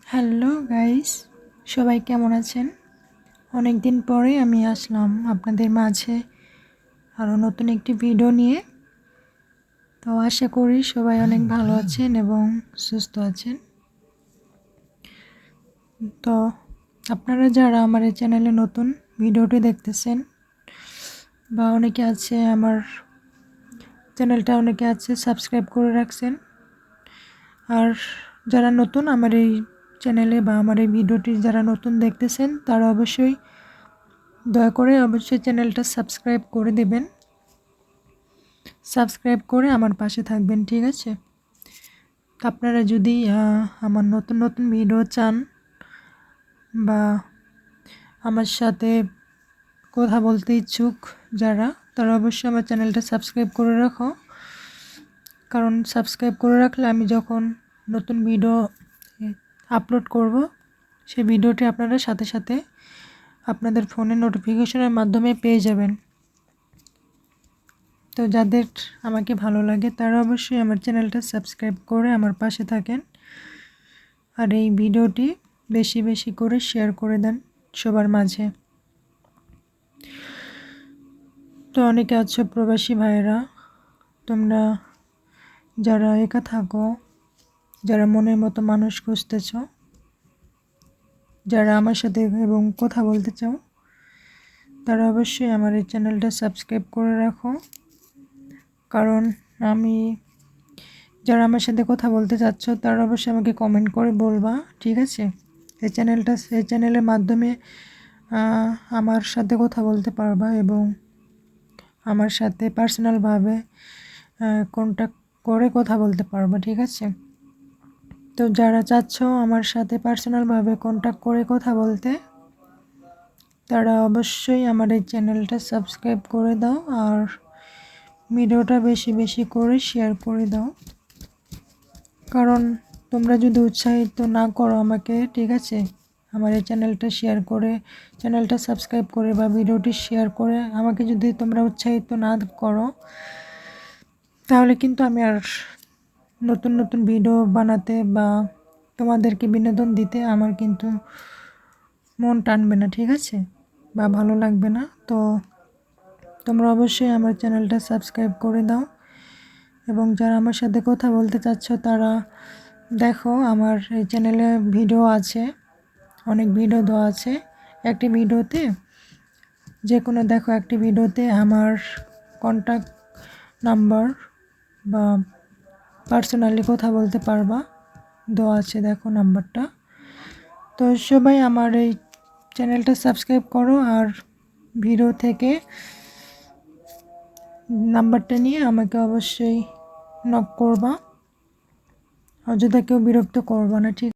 Hello guys, সবাই কেমন আছেন? অনেক দিন পরে আমি আসলাম আপনাদের মাঝে আরও নতুন একটি ভিডিও নিয়ে। তো আশা করি সবাই অনেক ভালো আছেন এবং সুস্থ আছেন। তো আপনারা যারা আমার এই চ্যানেলে নতুন ভিডিওটি দেখতেছেন বা অনেকে আছে আমার চ্যানেলটা অনেকে আছে সাবস্ক্রাইব করে রাখছেন, আর যারা নতুন আমার এই চ্যানেলে বা আমার এই ভিডিওটি যারা নতুন দেখতেছেন তারা অবশ্যই দয়া করে চ্যানেলটা সাবস্ক্রাইব করে দেবেন। সাবস্ক্রাইব করে আমার পাশে থাকবেন, ঠিক আছে? আপনারা যদি আমার নতুন নতুন ভিডিও চান বা আমার সাথে কথা বলতে ইচ্ছুক যারা, তারা অবশ্যই আমার চ্যানেলটা সাবস্ক্রাইব করে রাখো। কারণ সাবস্ক্রাইব করে রাখলে আমি যখন নতুন ভিডিও আপলোড করব সেই ভিডিওটি আপনারা সাথে সাথে আপনাদের ফোনে নোটিফিকেশনের মাধ্যমে পেয়ে যাবেন। তো যাদের আমাকে ভালো লাগে তারা অবশ্যই আমার চ্যানেলটা সাবস্ক্রাইব করে আমার পাশে থাকেন, আর এই ভিডিওটি বেশি বেশি করে শেয়ার করে দেন সবার মাঝে। তো অনেকে আছো প্রবাসী ভাইয়েরা, তোমরা যারা একা থাকো, যারা মনের মতো মানুষ খুঁজতেছ, যারা আমার সাথে এবং কথা বলতে চাও, তারা অবশ্যই আমার এই চ্যানেলটা সাবস্ক্রাইব করে রাখো। কারণ যারা আমার সাথে কথা বলতে চাচ্ছ তারা অবশ্যই আমাকে কমেন্ট করে বলবা, ঠিক আছে? এই চ্যানেলের মাধ্যমে আমার সাথে কথা বলতে পারবা এবং আমার সাথে পার্সোনালভাবে কন্ট্যাক্ট করে কথা বলতে পারবা, ঠিক আছে? তো যারা চাচ্ছ আমার সাথে পার্সোনালভাবে কন্ট্যাক্ট করে কথা বলতে, তারা অবশ্যই আমার এই চ্যানেলটা সাবস্ক্রাইব করে দাও আর ভিডিওটা বেশি বেশি করে শেয়ার করে দাও। কারণ তোমরা যদি উৎসাহিত না করো আমাকে, ঠিক আছে, আমার এই চ্যানেলটা সাবস্ক্রাইব করে বা ভিডিওটি শেয়ার করে আমাকে যদি তোমরা উৎসাহিত না করো, তাহলে কিন্তু আমি আর নতুন নতুন ভিডিও বানাতে বা তোমাদেরকে বিনোদন দিতে আমার কিন্তু মন টানবে না, ঠিক আছে, বা ভালো লাগবে না। তো তোমরা অবশ্যই আমার চ্যানেলটা সাবস্ক্রাইব করে দাও এবং যারা আমার সাথে কথা বলতে চাচ্ছ তারা দেখো, আমার এই চ্যানেলে ভিডিও আছে, অনেক ভিডিও দেওয়া আছে। একটি ভিডিওতে একটি ভিডিওতে আমার কন্ট্যাক্ট নাম্বার বা পার্সোনালি কথা বলতে পারবা, দেওয়া আছে, দেখো নাম্বারটা। তো সবাই আমার এই চ্যানেলটা সাবস্ক্রাইব করো আর ভিডিও থেকে নাম্বারটা নিয়ে আমাকে অবশ্যই নক করবা, অযথা কেউ বিরক্ত করবা না, ঠিক